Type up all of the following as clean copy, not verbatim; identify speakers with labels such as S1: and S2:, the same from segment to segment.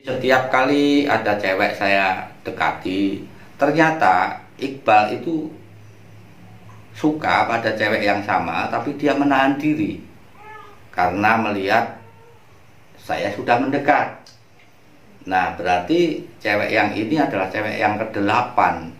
S1: Setiap kali ada cewek saya dekati, ternyata Iqbal itu suka pada cewek yang sama, tapi dia menahan diri karena melihat saya sudah mendekat. Nah, berarti cewek yang ini adalah cewek yang kedelapan.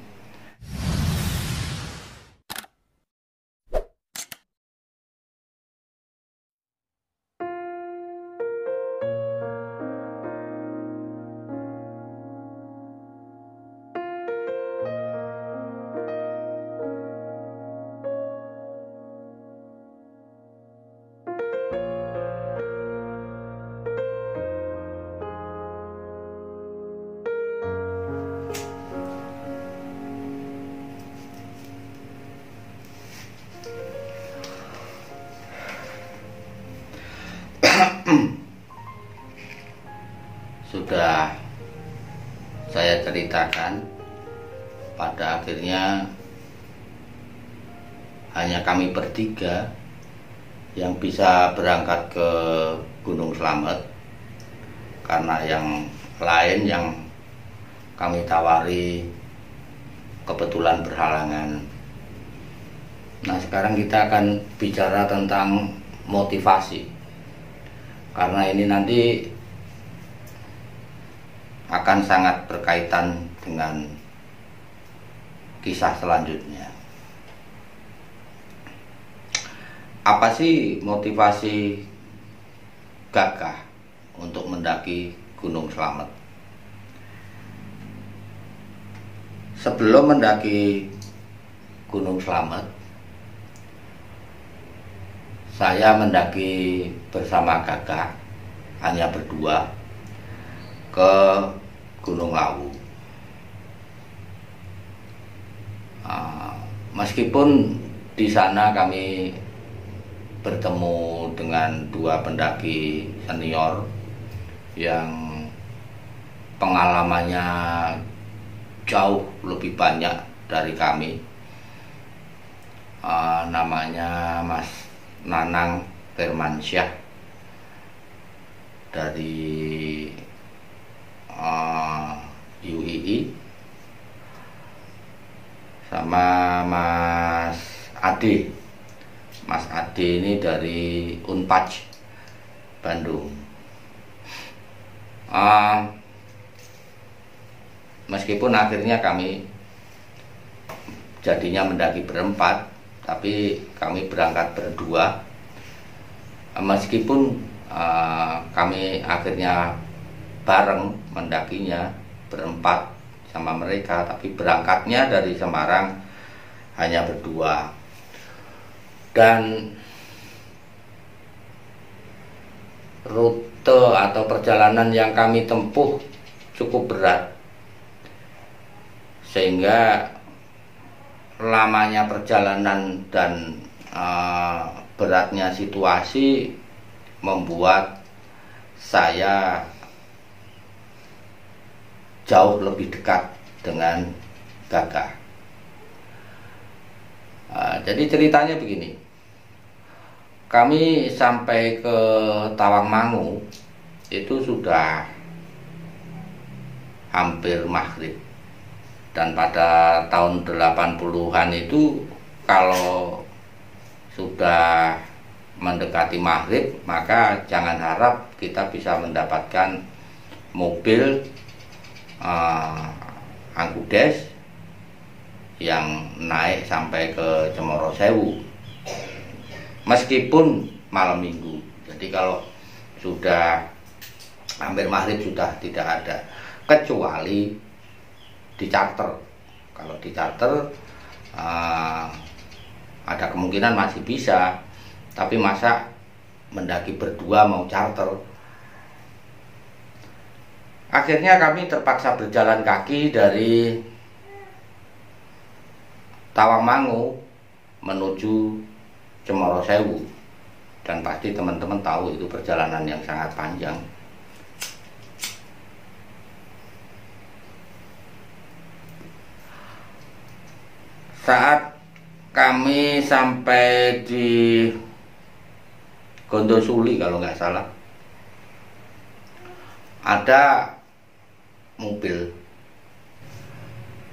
S1: Sudah saya ceritakan, pada akhirnya hanya kami bertiga yang bisa berangkat ke Gunung Slamet, karena yang lain yang kami tawari kebetulan berhalangan. Nah, sekarang kita akan bicara tentang motivasi, karena ini nanti akan sangat berkaitan dengan kisah selanjutnya. Apa sih motivasi Gagah untuk mendaki Gunung Slamet? Sebelum mendaki Gunung Slamet, saya mendaki bersama Gagah, hanya berdua, ke Gunung Lawu. Meskipun di sana kami bertemu dengan dua pendaki senior yang pengalamannya jauh lebih banyak dari kami, namanya Mas Nanang Firmansyah dari UII, sama Mas Ade. Mas Ade ini dari Unpad Bandung. Meskipun akhirnya kami jadinya mendaki berempat, tapi kami berangkat berdua. Meskipun kami akhirnya bareng mendakinya berempat sama mereka, tapi berangkatnya dari Semarang hanya berdua. Dan rute atau perjalanan yang kami tempuh cukup berat, sehingga lamanya perjalanan dan beratnya situasi membuat saya jauh lebih dekat dengan Gagah. Jadi ceritanya begini, kami sampai ke Tawangmangu itu sudah hampir maghrib. Dan pada tahun 80-an itu kalau sudah mendekati maghrib, maka jangan harap kita bisa mendapatkan mobil Angkudes yang naik sampai ke Cemoro Sewu, meskipun malam minggu. Jadi kalau sudah hampir maghrib sudah tidak ada, kecuali di charter. Kalau di charter ada kemungkinan masih bisa, tapi masa mendaki berdua mau charter? Akhirnya kami terpaksa berjalan kaki dari Tawangmangu menuju Cemoro Sewu. Dan pasti teman-teman tahu itu perjalanan yang sangat panjang. Saat kami sampai di Gondosuli kalau nggak salah, ada mobil.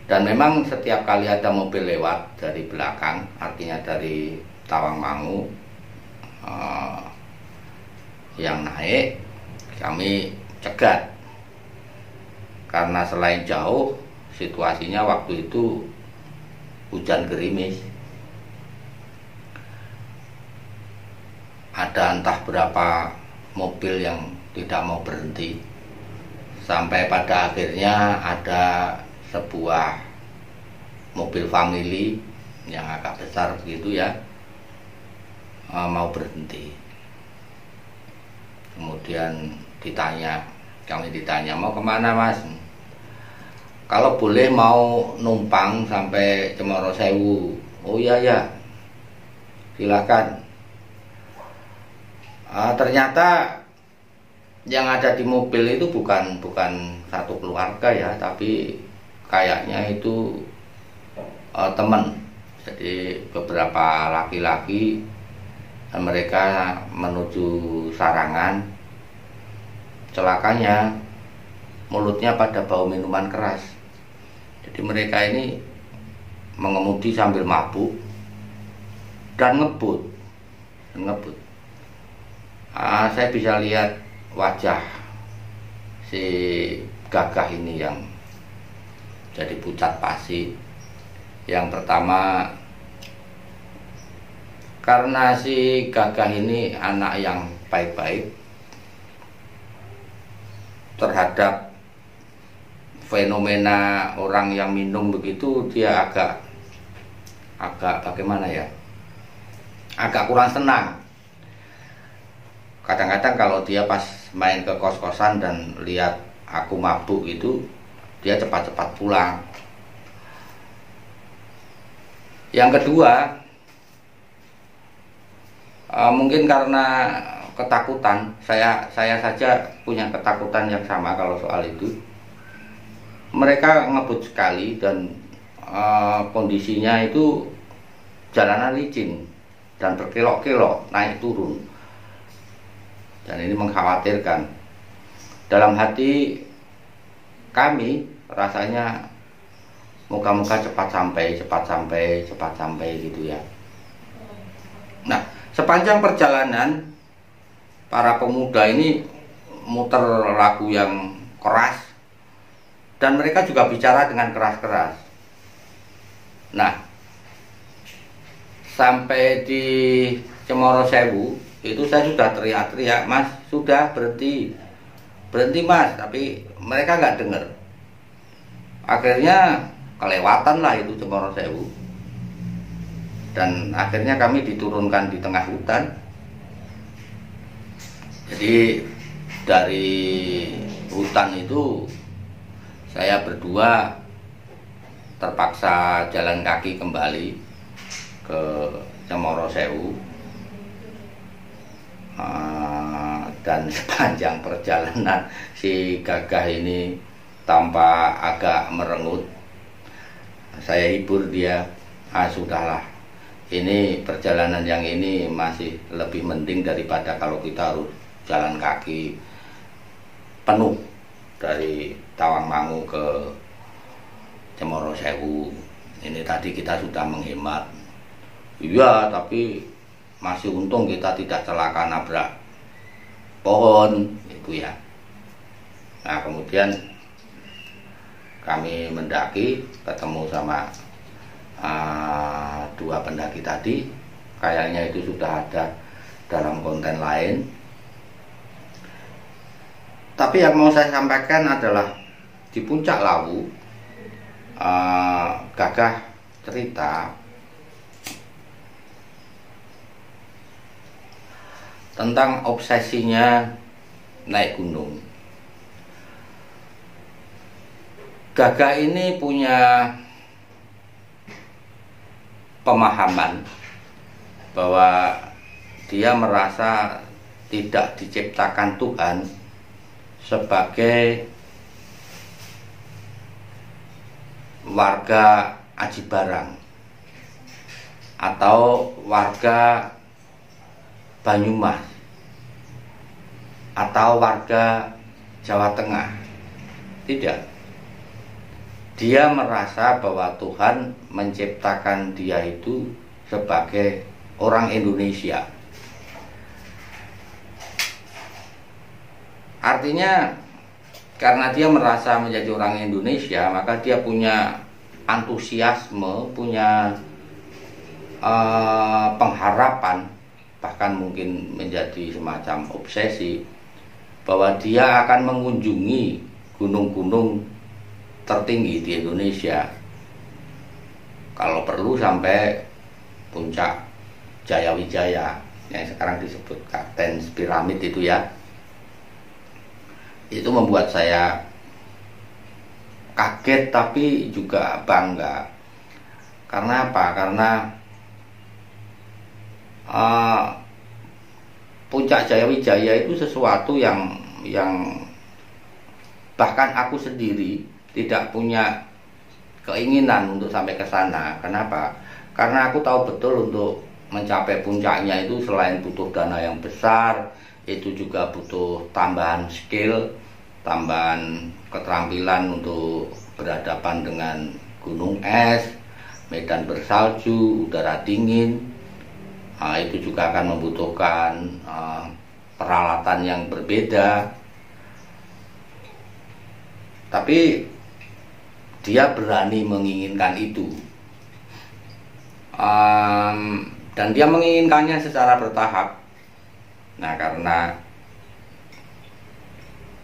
S1: Dan memang setiap kali ada mobil lewat dari belakang, artinya dari Tawangmangu yang naik, kami cegat. Karena selain jauh, situasinya waktu itu hujan gerimis. Ada entah berapa mobil yang tidak mau berhenti. Sampai pada akhirnya ada sebuah mobil family yang agak besar begitu ya, mau berhenti. Kemudian kami ditanya, mau kemana mas? Kalau boleh mau numpang sampai Cemoro Sewu. Oh iya ya, silakan. Ternyata yang ada di mobil itu bukan satu keluarga ya, tapi kayaknya itu teman. Jadi beberapa laki-laki, mereka menuju Sarangan. Celakanya mulutnya pada bau minuman keras. Jadi mereka ini mengemudi sambil mabuk dan ngebut. Saya bisa lihat wajah si Gagah ini yang jadi pucat pasi. Yang pertama, karena si Gagah ini anak yang baik-baik terhadap fenomena orang yang minum begitu, dia agak bagaimana ya, agak kurang senang. Kadang-kadang kalau dia pas main ke kos-kosan dan lihat aku mabuk itu, dia cepat-cepat pulang. Yang kedua, mungkin karena ketakutan, saya saja punya ketakutan yang sama kalau soal itu. Mereka ngebut sekali dan kondisinya itu jalanan licin dan berkelok-kelok, naik turun. Dan ini mengkhawatirkan. Dalam hati kami rasanya moga-moga cepat sampai gitu ya. Nah, sepanjang perjalanan para pemuda ini muter lagu yang keras dan mereka juga bicara dengan keras-keras. Nah, sampai di Cemoro Sewu itu saya sudah teriak-teriak, mas sudah berhenti mas, tapi mereka nggak dengar. Akhirnya kelewatan lah itu Cemoro Sewu, dan akhirnya kami diturunkan di tengah hutan. Jadi dari hutan itu saya berdua terpaksa jalan kaki kembali ke Cemoro Sewu. Dan sepanjang perjalanan si Gagah ini tampak agak merengut. Saya hibur dia, sudahlah, ini perjalanan yang ini masih lebih mending daripada kalau kita harus jalan kaki penuh dari Tawangmangu ke Cemoro Sewu. Ini tadi kita sudah menghemat. Iya, tapi masih untung kita tidak celaka nabrak pohon itu ya. Nah, kemudian kami mendaki, ketemu sama dua pendaki tadi. Kayaknya itu sudah ada dalam konten lain. Tapi yang mau saya sampaikan adalah di puncak Lawu, Gagah cerita tentang obsesinya naik gunung. Gagah ini punya pemahaman bahwa dia merasa tidak diciptakan Tuhan sebagai warga Aji Barang atau warga Banyumas atau warga Jawa Tengah. Tidak. Dia merasa bahwa Tuhan menciptakan dia itu sebagai orang Indonesia. Artinya karena dia merasa menjadi orang Indonesia, maka dia punya antusiasme, punya pengharapan, bahkan mungkin menjadi semacam obsesi, bahwa dia akan mengunjungi gunung-gunung tertinggi di Indonesia. Kalau perlu sampai puncak Jayawijaya yang sekarang disebut Kartens Piramid itu ya. Itu membuat saya kaget tapi juga bangga. Karena apa? Karena puncak Jayawijaya itu sesuatu yang bahkan aku sendiri tidak punya keinginan untuk sampai ke sana. Kenapa? Karena aku tahu betul untuk mencapai puncaknya itu selain butuh dana yang besar, itu juga butuh tambahan skill, tambahan keterampilan untuk berhadapan dengan gunung es, medan bersalju, udara dingin. Itu juga akan membutuhkan peralatan yang berbeda. Tapi dia berani menginginkan itu, dan dia menginginkannya secara bertahap. Nah, karena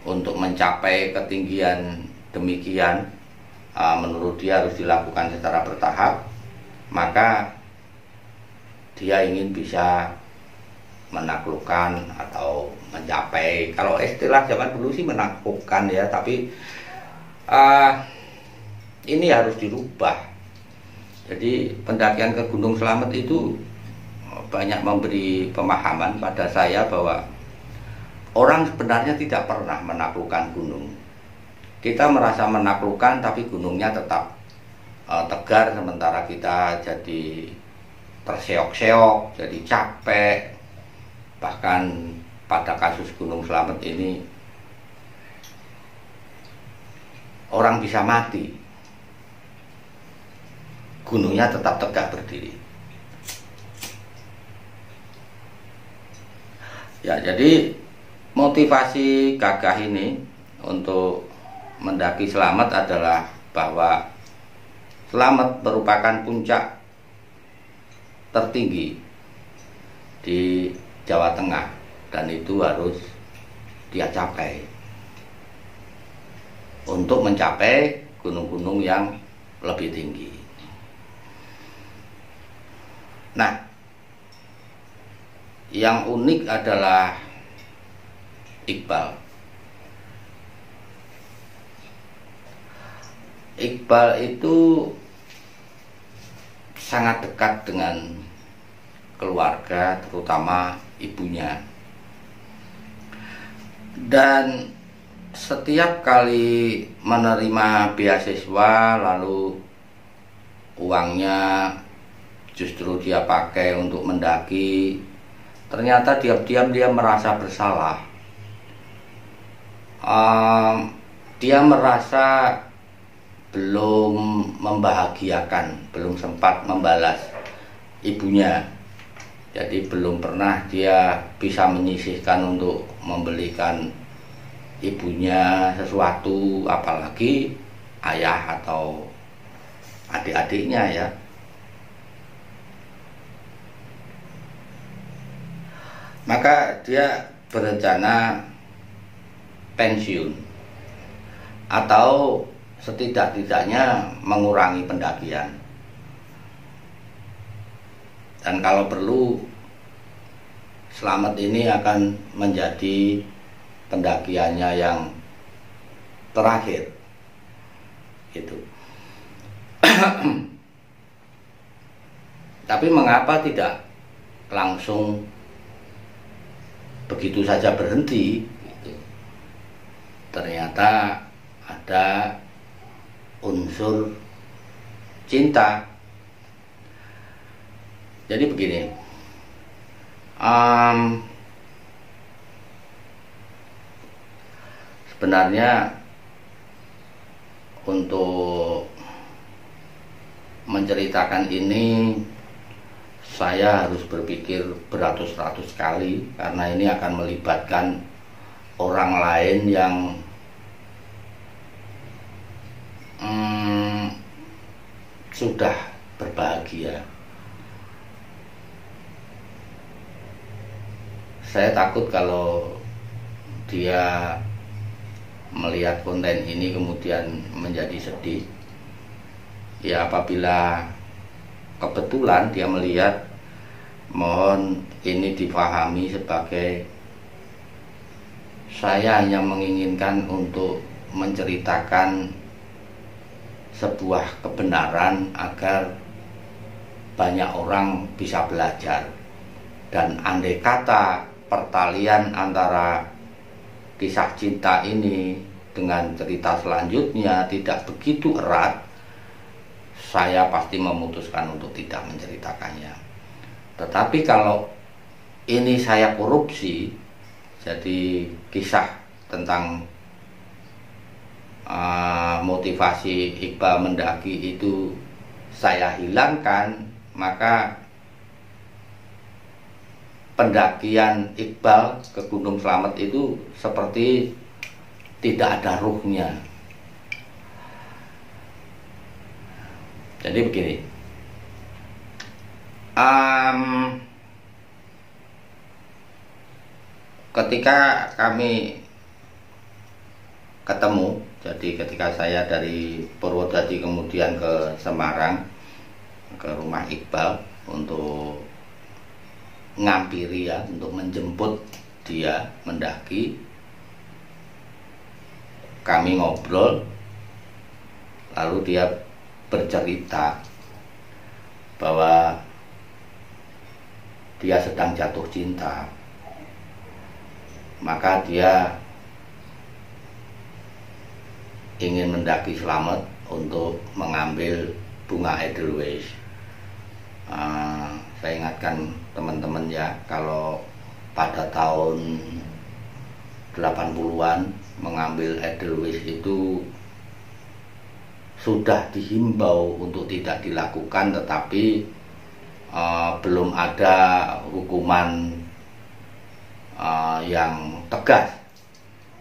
S1: untuk mencapai ketinggian demikian, menurut dia harus dilakukan secara bertahap, maka dia ingin bisa menaklukkan atau mencapai, kalau istilah zaman dulu sih menaklukkan ya, tapi ini harus dirubah. Jadi pendakian ke Gunung Slamet itu banyak memberi pemahaman pada saya bahwa orang sebenarnya tidak pernah menaklukkan gunung. Kita merasa menaklukkan tapi gunungnya tetap tegar, sementara kita jadi terseok-seok, jadi capek. Bahkan pada kasus Gunung Slamet ini orang bisa mati, gunungnya tetap tegak berdiri. Ya, jadi motivasi Gagah ini untuk mendaki Slamet adalah bahwa Slamet merupakan puncak tertinggi di Jawa Tengah dan itu harus dia capai untuk mencapai gunung-gunung yang lebih tinggi. Nah, yang unik adalah Iqbal. Iqbal itu sangat dekat dengan keluarga, terutama ibunya. Dan setiap kali menerima beasiswa, lalu uangnya justru dia pakai untuk mendaki, ternyata diam-diam dia merasa bersalah. Dia merasa belum membahagiakan, belum sempat membalas ibunya. Jadi belum pernah dia bisa menyisihkan untuk membelikan ibunya sesuatu, apalagi ayah atau adik-adiknya ya. Maka dia berencana pensiun atau setidak-tidaknya mengurangi pendakian. Dan kalau perlu, Slamet ini akan menjadi pendakiannya yang terakhir. Gitu. Tapi mengapa tidak langsung begitu saja berhenti? Gitu. Ternyata ada unsur cinta. Jadi begini, sebenarnya untuk menceritakan ini saya harus berpikir beratus-ratus kali, karena ini akan melibatkan orang lain yang sudah berbahagia. Saya takut kalau dia melihat konten ini kemudian menjadi sedih. Ya, apabila kebetulan dia melihat, mohon ini dipahami sebagai saya hanya menginginkan untuk menceritakan sebuah kebenaran agar banyak orang bisa belajar. Dan andai kata pertalian antara kisah cinta ini dengan cerita selanjutnya tidak begitu erat, saya pasti memutuskan untuk tidak menceritakannya. Tetapi kalau ini saya korupsi, jadi kisah tentang motivasi Iqbal mendaki itu saya hilangkan, maka pendakian Iqbal ke Gunung Slamet itu seperti tidak ada ruhnya. Jadi begini, ketika kami ketemu, jadi ketika saya dari Purwodadi kemudian ke Semarang, ke rumah Iqbal untuk ngampiri, ya, untuk menjemput dia mendaki, kami ngobrol, lalu dia bercerita bahwa dia sedang jatuh cinta, maka dia ingin mendaki Slamet untuk mengambil bunga Edelweiss. Saya ingatkan teman-teman, ya, kalau pada tahun 80-an mengambil Edelweiss itu sudah dihimbau untuk tidak dilakukan, tetapi belum ada hukuman yang tegas.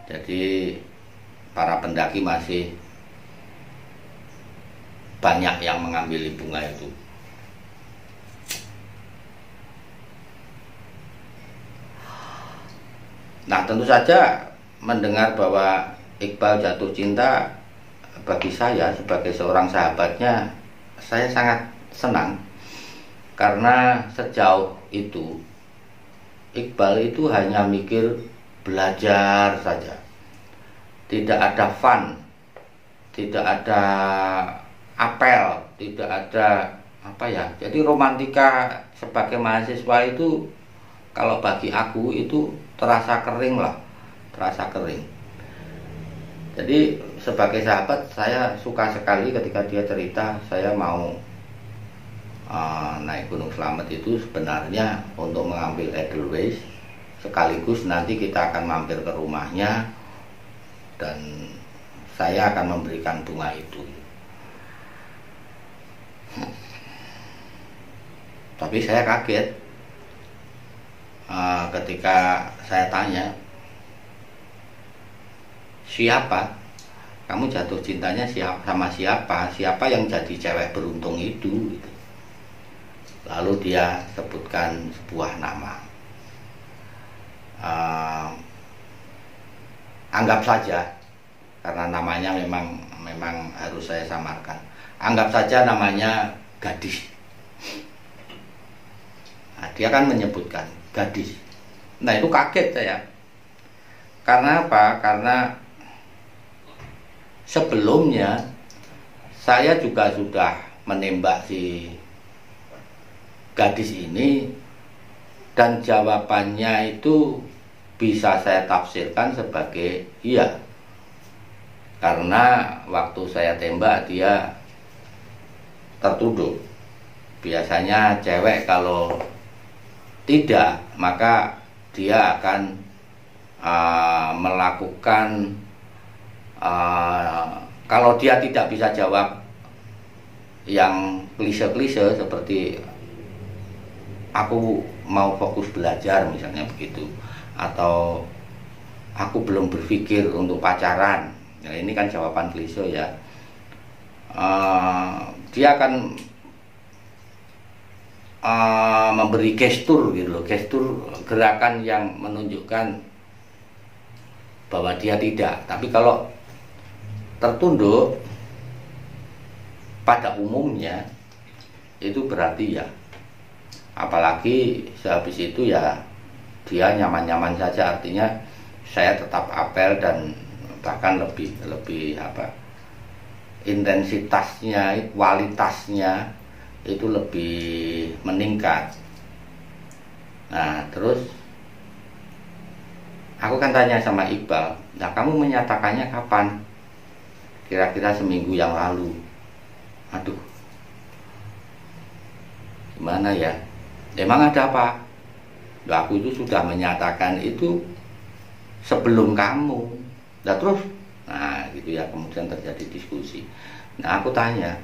S1: Jadi para pendaki masih banyak yang mengambil bunga itu. Nah, tentu saja mendengar bahwa Iqbal jatuh cinta, bagi saya sebagai seorang sahabatnya, saya sangat senang. Karena sejauh itu Iqbal itu hanya mikir belajar saja. Tidak ada fun, tidak ada apel, tidak ada jadi romantika sebagai mahasiswa itu, kalau bagi aku itu terasa kering lah, terasa kering. Jadi sebagai sahabat saya suka sekali ketika dia cerita saya mau naik Gunung Slamet itu sebenarnya untuk mengambil Edelweiss, sekaligus nanti kita akan mampir ke rumahnya dan saya akan memberikan bunga itu. Tapi saya kaget ketika saya tanya, siapa? Kamu jatuh cintanya sama siapa? Siapa yang jadi cewek beruntung itu? Gitu. Lalu dia sebutkan sebuah nama. Anggap saja, karena namanya memang harus saya samarkan. Anggap saja namanya Gadis. Nah, dia kan menyebutkan Gadis. Nah, itu kaget saya. Karena apa? Karena sebelumnya saya juga sudah menembak si Gadis ini, dan jawabannya itu bisa saya tafsirkan sebagai iya. Karena waktu saya tembak dia tertuduh. Biasanya cewek kalau tidak, maka dia akan melakukan kalau dia tidak bisa jawab yang klise-klise seperti aku mau fokus belajar misalnya begitu, atau aku belum berpikir untuk pacaran, ya ini kan jawaban klise ya. Dia akan memberi gestur gitu loh, gestur gerakan yang menunjukkan bahwa dia tidak. Tapi kalau tertunduk pada umumnya itu berarti ya, apalagi sehabis itu ya dia nyaman-nyaman saja, artinya saya tetap apel dan bahkan lebih apa, intensitasnya, kualitasnya itu lebih meningkat. Nah terus aku kan tanya sama Iqbal, nah kamu menyatakannya kapan? Kira-kira seminggu yang lalu. Aduh, gimana ya? Emang ada apa? Nah, aku itu sudah menyatakan itu sebelum kamu. Nah terus, nah gitu ya, kemudian terjadi diskusi. Nah aku tanya,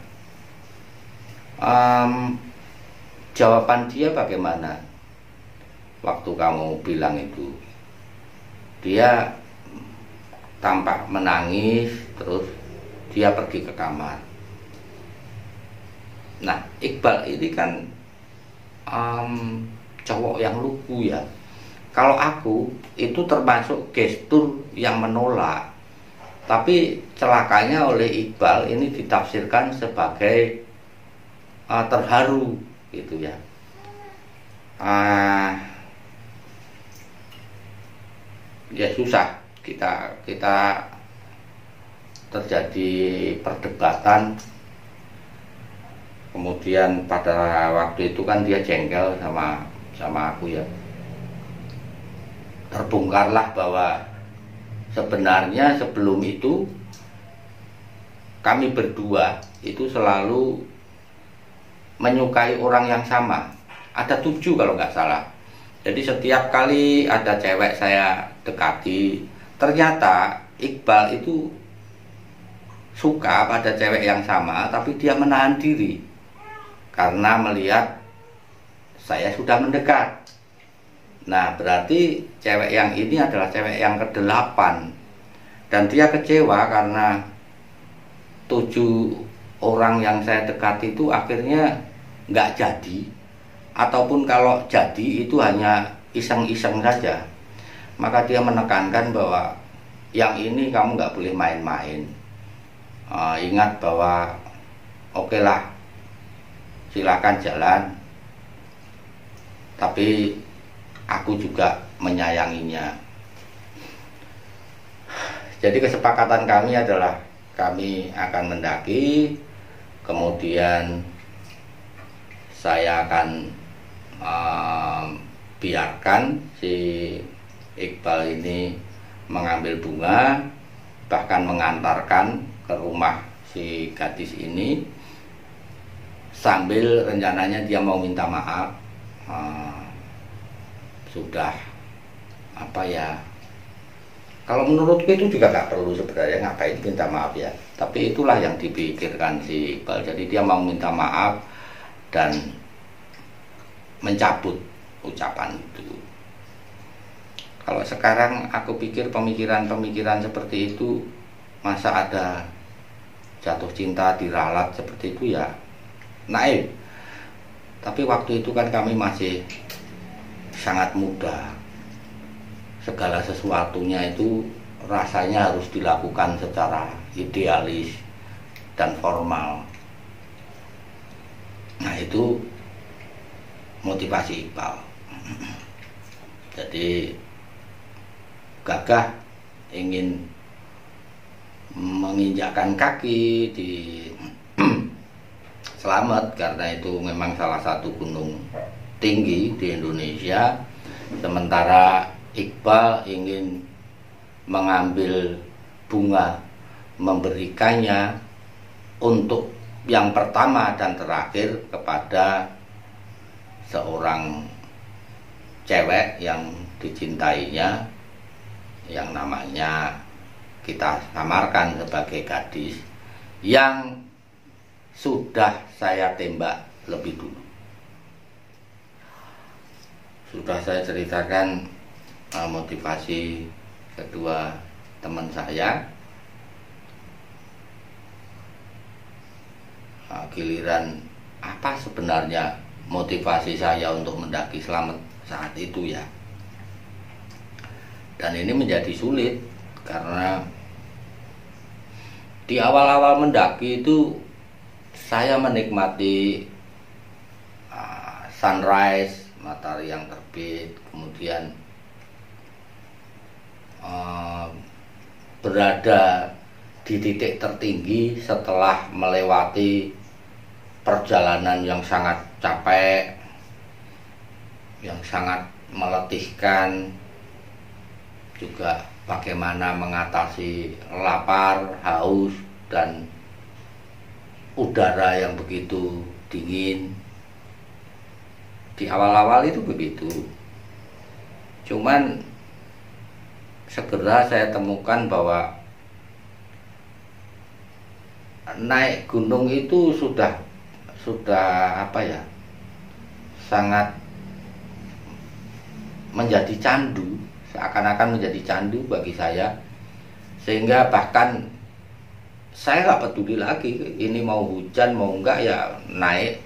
S1: jawaban dia bagaimana? Waktu kamu bilang itu, dia tampak menangis, terus dia pergi ke kamar. Nah Iqbal ini kan cowok yang lugu ya. Kalau aku itu termasuk gestur yang menolak, tapi celakanya oleh Iqbal ini ditafsirkan sebagai terharu gitu ya. Ya susah, kita terjadi perdebatan. Kemudian pada waktu itu kan dia jengkel sama aku ya. Terbongkarlah bahwa sebenarnya sebelum itu kami berdua itu selalu menyukai orang yang sama. Ada 7 kalau nggak salah. Jadi setiap kali ada cewek saya dekati, ternyata Iqbal itu suka pada cewek yang sama, tapi dia menahan diri karena melihat saya sudah mendekat. Nah berarti cewek yang ini adalah cewek yang ke-8, dan dia kecewa karena 7 orang yang saya dekati itu akhirnya nggak jadi, ataupun kalau jadi itu hanya iseng-iseng saja. Maka dia menekankan bahwa yang ini kamu nggak boleh main-main. Ingat bahwa oke lah, silakan jalan, tapi aku juga menyayanginya. Jadi kesepakatan kami adalah kami akan mendaki, kemudian saya akan biarkan si Iqbal ini mengambil bunga, bahkan mengantarkan ke rumah si gadis ini, sambil rencananya dia mau minta maaf. Sudah apa ya, kalau menurutku itu juga nggak perlu sebenarnya, ngapain minta maaf ya, tapi itulah yang dipikirkan si Iqbal. Jadi dia mau minta maaf dan mencabut ucapan itu. Kalau sekarang aku pikir pemikiran seperti itu, masa ada jatuh cinta diralat seperti itu ya naif. Tapi waktu itu kan kami masih sangat muda, segala sesuatunya itu rasanya harus dilakukan secara idealis dan formal. Nah itu motivasi Iqbal. Jadi gagah ingin menginjakkan kaki di Slamet, karena itu memang salah satu gunung tinggi di Indonesia. Sementara Iqbal ingin mengambil bunga, memberikannya untuk yang pertama dan terakhir kepada seorang cewek yang dicintainya, yang namanya kita samarkan sebagai gadis. yang sudah saya tembak lebih dulu. Sudah saya ceritakan motivasi kedua teman saya. Giliran apa sebenarnya motivasi saya untuk mendaki Slamet saat itu ya. Dan ini menjadi sulit karena di awal-awal mendaki itu saya menikmati sunrise, matahari yang terbit, kemudian berada di titik tertinggi setelah melewati perjalanan yang sangat capek, yang sangat meletihkan, juga bagaimana mengatasi lapar, haus, dan udara yang begitu dingin. Di awal-awal itu begitu. Cuman segera saya temukan bahwa naik gunung itu sudah apa ya, sangat menjadi candu, seakan-akan menjadi candu bagi saya, sehingga bahkan saya nggak peduli lagi ini mau hujan mau enggak ya naik,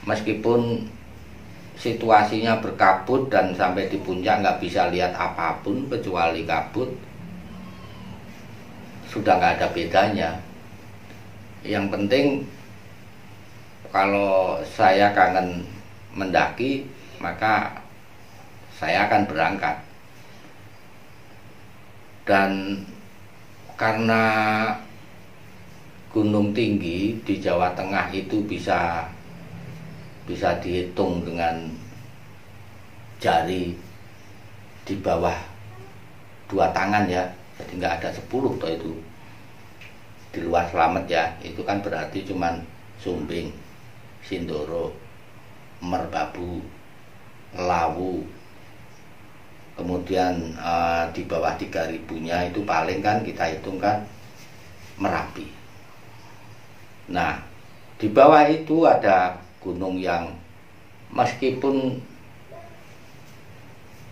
S1: meskipun situasinya berkabut dan sampai di puncak nggak bisa lihat apapun kecuali kabut, sudah nggak ada bedanya. Yang penting kalau saya kangen mendaki, maka saya akan berangkat. Dan karena gunung tinggi di Jawa Tengah itu bisa dihitung dengan jari di bawah 2 tangan ya, jadi nggak ada 10 toh itu di luar Slamet ya. Itu kan berarti cuman Sumbing, Sindoro, Merbabu, Lawu, kemudian di bawah 3000-nya itu paling kan kita hitung kan Merapi. Nah, di bawah itu ada gunung yang meskipun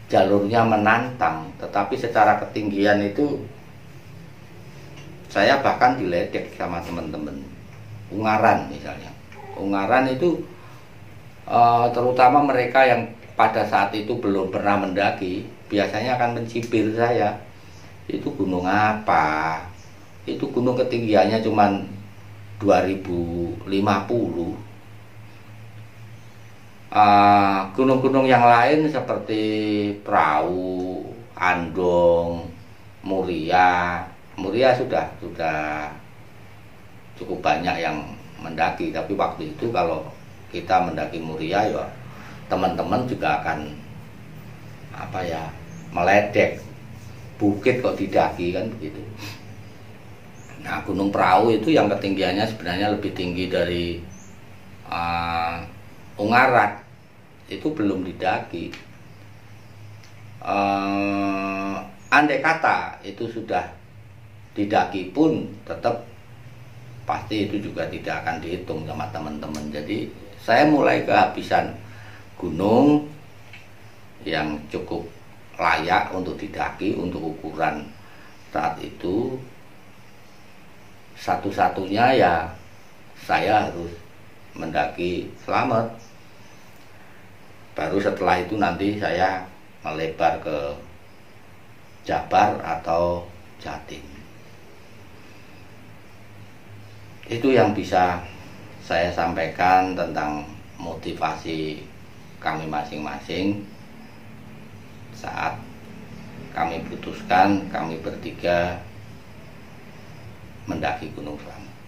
S1: jalurnya menantang, tetapi secara ketinggian itu saya bahkan diledek sama teman-teman. Ungaran misalnya, Ungaran itu terutama mereka yang pada saat itu belum pernah mendaki, biasanya akan mencibir saya, itu gunung apa, itu gunung ketinggiannya cuman 2050. Gunung-gunung yang lain seperti Prau, Andong, Muria sudah cukup banyak yang mendaki. Tapi waktu itu kalau kita mendaki Muria ya teman-teman juga akan apa ya, meledek, bukit kok didaki kan begitu. Nah, Gunung Prau itu yang ketinggiannya sebenarnya lebih tinggi dari Ungaran, itu belum didaki. Andai kata itu sudah didaki pun tetap pasti itu juga tidak akan dihitung sama teman-teman. Jadi saya mulai kehabisan gunung yang cukup layak untuk didaki untuk ukuran saat itu. Satu-satunya ya saya harus mendaki Slamet. Baru setelah itu nanti saya melebar ke Jabar atau Jatim. Itu yang bisa saya sampaikan tentang motivasi kami masing-masing saat kami putuskan kami bertiga mendaki Gunung Slamet.